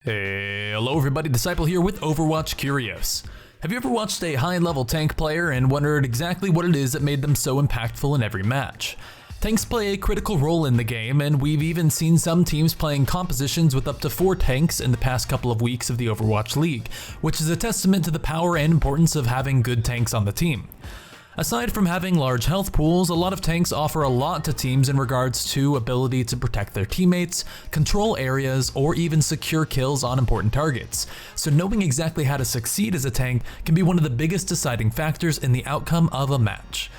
Hey, hello everybody, Disciple here with Overwatch Curios. Have you ever watched a high-level tank player and wondered exactly what it is that made them so impactful in every match? Tanks play a critical role in the game, and we've even seen some teams playing compositions with up to 4 tanks in the past couple of weeks of the Overwatch League, which is a testament to the power and importance of having good tanks on the team. Aside from having large health pools, a lot of tanks offer a lot to teams in regards to ability to protect their teammates, control areas, or even secure kills on important targets. So knowing exactly how to succeed as a tank can be one of the biggest deciding factors in the outcome of a match.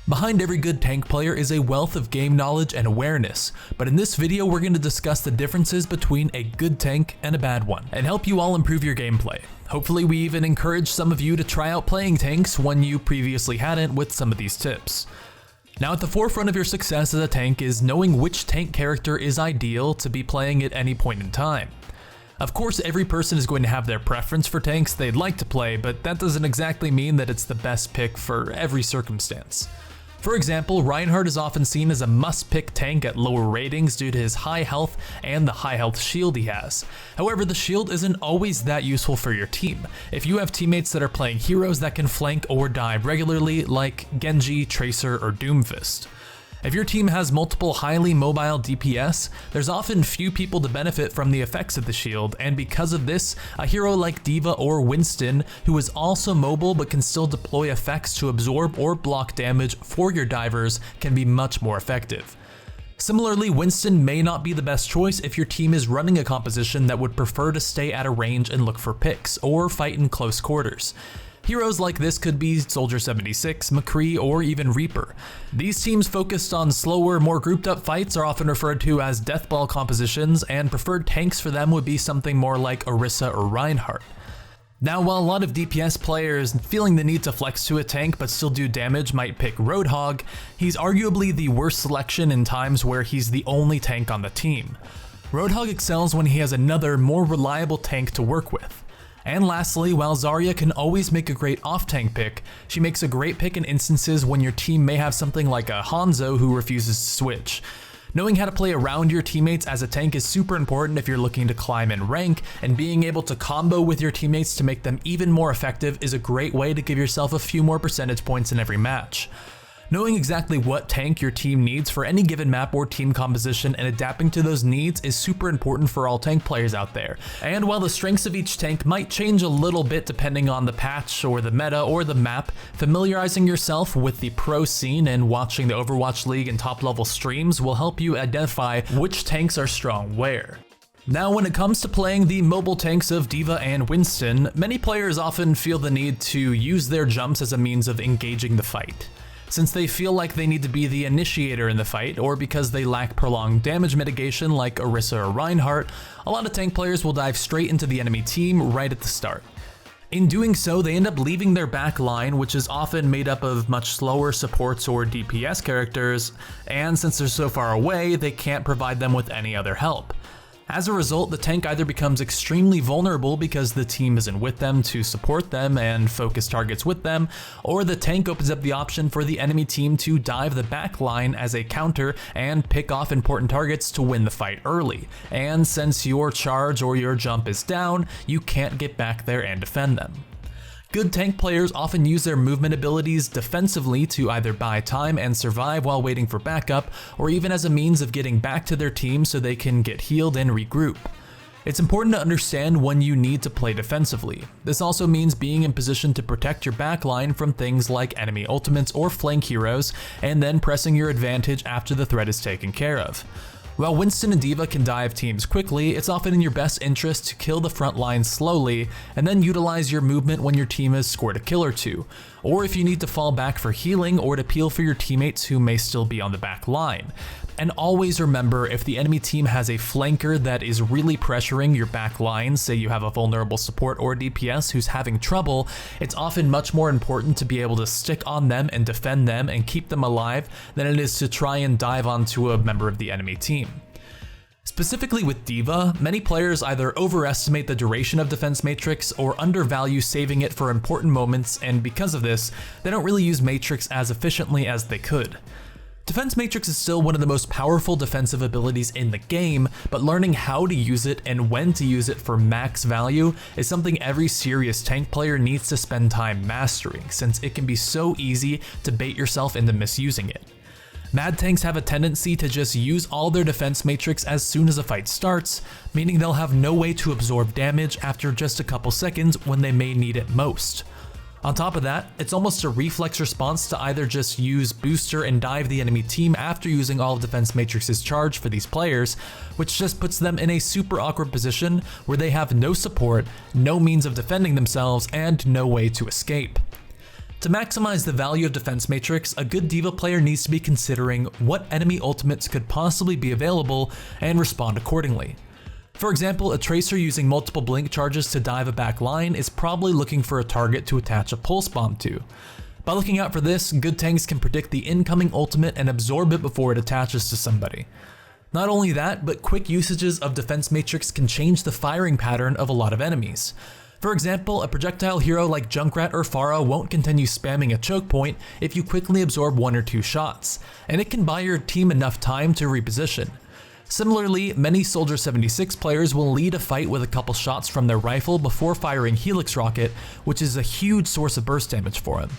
Behind every good tank player is a wealth of game knowledge and awareness, but in this video we're going to discuss the differences between a good tank and a bad one, and help you all improve your gameplay. Hopefully we even encourage some of you to try out playing tanks when you previously hadn't with some of these tips. Now, at the forefront of your success as a tank is knowing which tank character is ideal to be playing at any point in time. Of course, every person is going to have their preference for tanks they'd like to play, but that doesn't exactly mean that it's the best pick for every circumstance. For example, Reinhardt is often seen as a must-pick tank at lower ratings due to his high health and the high health shield he has. However, the shield isn't always that useful for your team. If you have teammates that are playing heroes that can flank or dive regularly, like Genji, Tracer, or Doomfist. If your team has multiple highly mobile DPS, there's often few people to benefit from the effects of the shield, and because of this, a hero like D.Va or Winston, who is also mobile but can still deploy effects to absorb or block damage for your divers, can be much more effective. Similarly, Winston may not be the best choice if your team is running a composition that would prefer to stay at a range and look for picks, or fight in close quarters. Heroes like this could be Soldier 76, McCree, or even Reaper. These teams focused on slower, more grouped up fights are often referred to as deathball compositions, and preferred tanks for them would be something more like Orisa or Reinhardt. Now, while a lot of DPS players feeling the need to flex to a tank but still do damage might pick Roadhog, he's arguably the worst selection in times where he's the only tank on the team. Roadhog excels when he has another, more reliable tank to work with. And lastly, while Zarya can always make a great off-tank pick, she makes a great pick in instances when your team may have something like a Hanzo who refuses to switch. Knowing how to play around your teammates as a tank is super important if you're looking to climb in rank, and being able to combo with your teammates to make them even more effective is a great way to give yourself a few more percentage points in every match. Knowing exactly what tank your team needs for any given map or team composition and adapting to those needs is super important for all tank players out there. And while the strengths of each tank might change a little bit depending on the patch or the meta or the map, familiarizing yourself with the pro scene and watching the Overwatch League and top level streams will help you identify which tanks are strong where. Now, when it comes to playing the mobile tanks of D.Va and Winston, many players often feel the need to use their jumps as a means of engaging the fight. Since they feel like they need to be the initiator in the fight, or because they lack prolonged damage mitigation like Orisa or Reinhardt, a lot of tank players will dive straight into the enemy team right at the start. In doing so, they end up leaving their back line, which is often made up of much slower supports or DPS characters, and since they're so far away, they can't provide them with any other help. As a result, the tank either becomes extremely vulnerable because the team isn't with them to support them and focus targets with them, or the tank opens up the option for the enemy team to dive the back line as a counter and pick off important targets to win the fight early. And since your charge or your jump is down, you can't get back there and defend them. Good tank players often use their movement abilities defensively to either buy time and survive while waiting for backup, or even as a means of getting back to their team so they can get healed and regroup. It's important to understand when you need to play defensively. This also means being in position to protect your backline from things like enemy ultimates or flank heroes, and then pressing your advantage after the threat is taken care of. While Winston and D.Va can dive teams quickly, it's often in your best interest to kill the front line slowly, and then utilize your movement when your team has scored a kill or two, or if you need to fall back for healing or to peel for your teammates who may still be on the back line. And always remember, if the enemy team has a flanker that is really pressuring your back line, say you have a vulnerable support or DPS who's having trouble, it's often much more important to be able to stick on them and defend them and keep them alive than it is to try and dive onto a member of the enemy team. Specifically with D.Va, many players either overestimate the duration of defense matrix or undervalue saving it for important moments, and because of this, they don't really use matrix as efficiently as they could. Defense Matrix is still one of the most powerful defensive abilities in the game, but learning how to use it and when to use it for max value is something every serious tank player needs to spend time mastering, since it can be so easy to bait yourself into misusing it. Mad tanks have a tendency to just use all their defense matrix as soon as a fight starts, meaning they'll have no way to absorb damage after just a couple seconds when they may need it most. On top of that, it's almost a reflex response to either just use booster and dive the enemy team after using all of defense matrix's charge for these players, which just puts them in a super awkward position where they have no support, no means of defending themselves, and no way to escape. To maximize the value of defense matrix, a good D.Va player needs to be considering what enemy ultimates could possibly be available and respond accordingly. For example, a tracer using multiple blink charges to dive a back line is probably looking for a target to attach a pulse bomb to. By looking out for this, good tanks can predict the incoming ultimate and absorb it before it attaches to somebody. Not only that, but quick usages of defense matrix can change the firing pattern of a lot of enemies. For example, a projectile hero like Junkrat or Pharah won't continue spamming a choke point if you quickly absorb 1 or 2 shots, and it can buy your team enough time to reposition. Similarly, many Soldier 76 players will lead a fight with a couple shots from their rifle before firing Helix Rocket, which is a huge source of burst damage for him.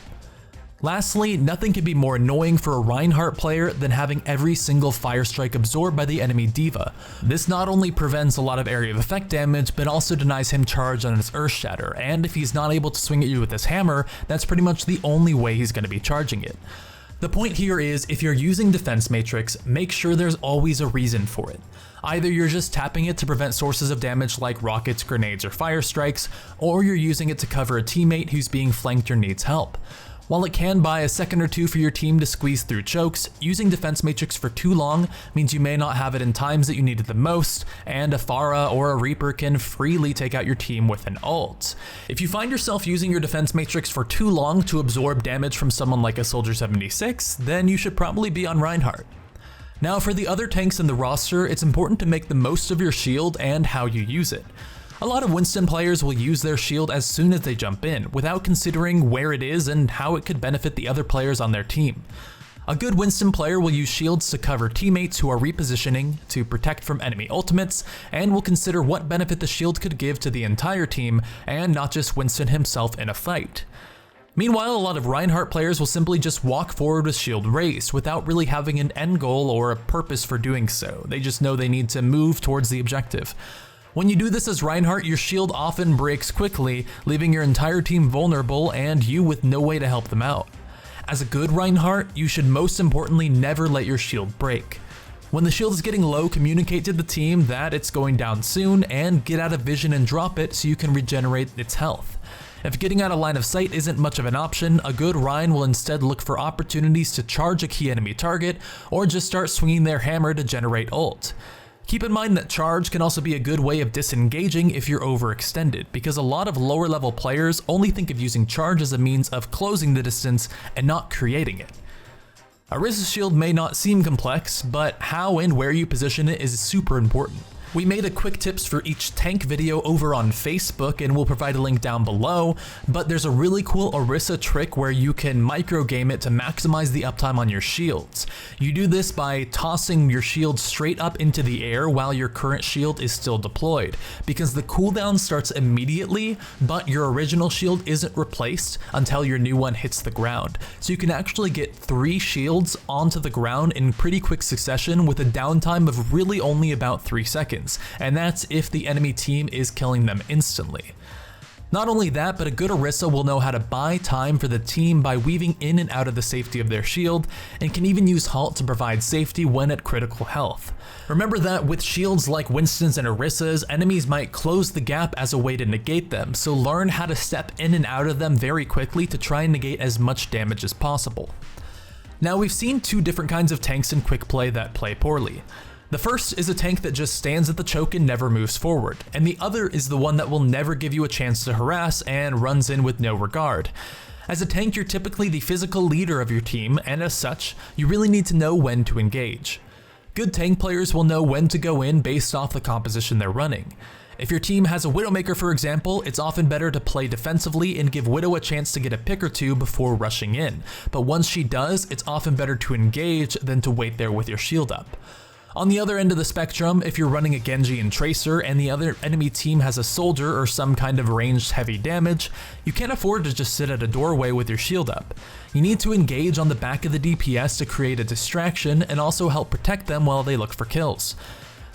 Lastly, nothing can be more annoying for a Reinhardt player than having every single fire strike absorbed by the enemy D.Va. This not only prevents a lot of area of effect damage, but also denies him charge on his Earth Shatter, and if he's not able to swing at you with his hammer, that's pretty much the only way he's going to be charging it. The point here is, if you're using Defense Matrix, make sure there's always a reason for it. Either you're just tapping it to prevent sources of damage like rockets, grenades, or fire strikes, or you're using it to cover a teammate who's being flanked or needs help. While it can buy a second or two for your team to squeeze through chokes, using Defense Matrix for too long means you may not have it in times that you need it the most, and a Pharah or a Reaper can freely take out your team with an ult. If you find yourself using your Defense Matrix for too long to absorb damage from someone like a Soldier 76, then you should probably be on Reinhardt. Now for the other tanks in the roster, it's important to make the most of your shield and how you use it. A lot of Winston players will use their shield as soon as they jump in, without considering where it is and how it could benefit the other players on their team. A good Winston player will use shields to cover teammates who are repositioning, to protect from enemy ultimates, and will consider what benefit the shield could give to the entire team, and not just Winston himself in a fight. Meanwhile, a lot of Reinhardt players will simply just walk forward with shield raised, without really having an end goal or a purpose for doing so. They just know they need to move towards the objective. When you do this as Reinhardt, your shield often breaks quickly, leaving your entire team vulnerable and you with no way to help them out. As a good Reinhardt, you should most importantly never let your shield break. When the shield is getting low, communicate to the team that it's going down soon and get out of vision and drop it so you can regenerate its health. If getting out of line of sight isn't much of an option, a good Rein will instead look for opportunities to charge a key enemy target or just start swinging their hammer to generate ult. Keep in mind that charge can also be a good way of disengaging if you're overextended, because a lot of lower level players only think of using charge as a means of closing the distance and not creating it. Orisa's shield may not seem complex, but how and where you position it is super important. We made a quick tips for each tank video over on Facebook and we'll provide a link down below, but there's a really cool Orisa trick where you can micro game it to maximize the uptime on your shields. You do this by tossing your shield straight up into the air while your current shield is still deployed, because the cooldown starts immediately, but your original shield isn't replaced until your new one hits the ground. So you can actually get 3 shields onto the ground in pretty quick succession with a downtime of really only about 3 seconds. And that's if the enemy team is killing them instantly. Not only that, but a good Orisa will know how to buy time for the team by weaving in and out of the safety of their shield, and can even use Halt to provide safety when at critical health. Remember that with shields like Winston's and Orisa's, enemies might close the gap as a way to negate them, so learn how to step in and out of them very quickly to try and negate as much damage as possible. Now we've seen 2 different kinds of tanks in quick play that play poorly. The first is a tank that just stands at the choke and never moves forward, and the other is the one that will never give you a chance to harass and runs in with no regard. As a tank, you're typically the physical leader of your team, and as such, you really need to know when to engage. Good tank players will know when to go in based off the composition they're running. If your team has a Widowmaker, for example, it's often better to play defensively and give Widow a chance to get a pick or two before rushing in. But once she does, it's often better to engage than to wait there with your shield up. On the other end of the spectrum, if you're running a Genji and Tracer and the other enemy team has a soldier or some kind of ranged heavy damage, you can't afford to just sit at a doorway with your shield up. You need to engage on the back of the DPS to create a distraction and also help protect them while they look for kills.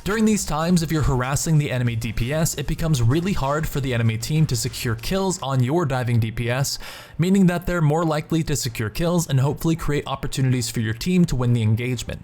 During these times, if you're harassing the enemy DPS, it becomes really hard for the enemy team to secure kills on your diving DPS, meaning that they're more likely to secure kills and hopefully create opportunities for your team to win the engagement.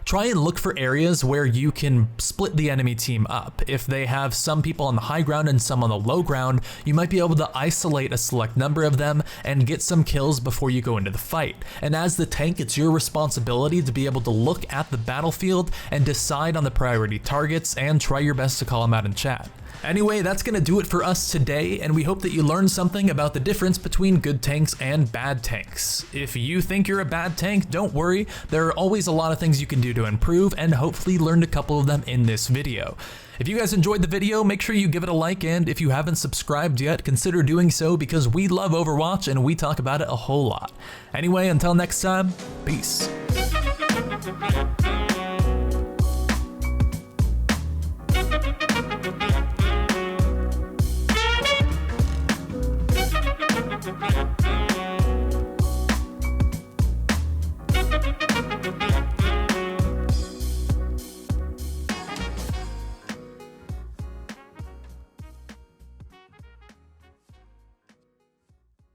Try and look for areas where you can split the enemy team up. If they have some people on the high ground and some on the low ground, you might be able to isolate a select number of them and get some kills before you go into the fight. And as the tank, it's your responsibility to be able to look at the battlefield and decide on the priority targets and try your best to call them out in chat. Anyway, that's gonna do it for us today, and we hope that you learned something about the difference between good tanks and bad tanks. If you think you're a bad tank, don't worry, there are always a lot of things you can do to improve, and hopefully learned a couple of them in this video. If you guys enjoyed the video, make sure you give it a like, and if you haven't subscribed yet, consider doing so because we love Overwatch and we talk about it a whole lot. Anyway, until next time, peace.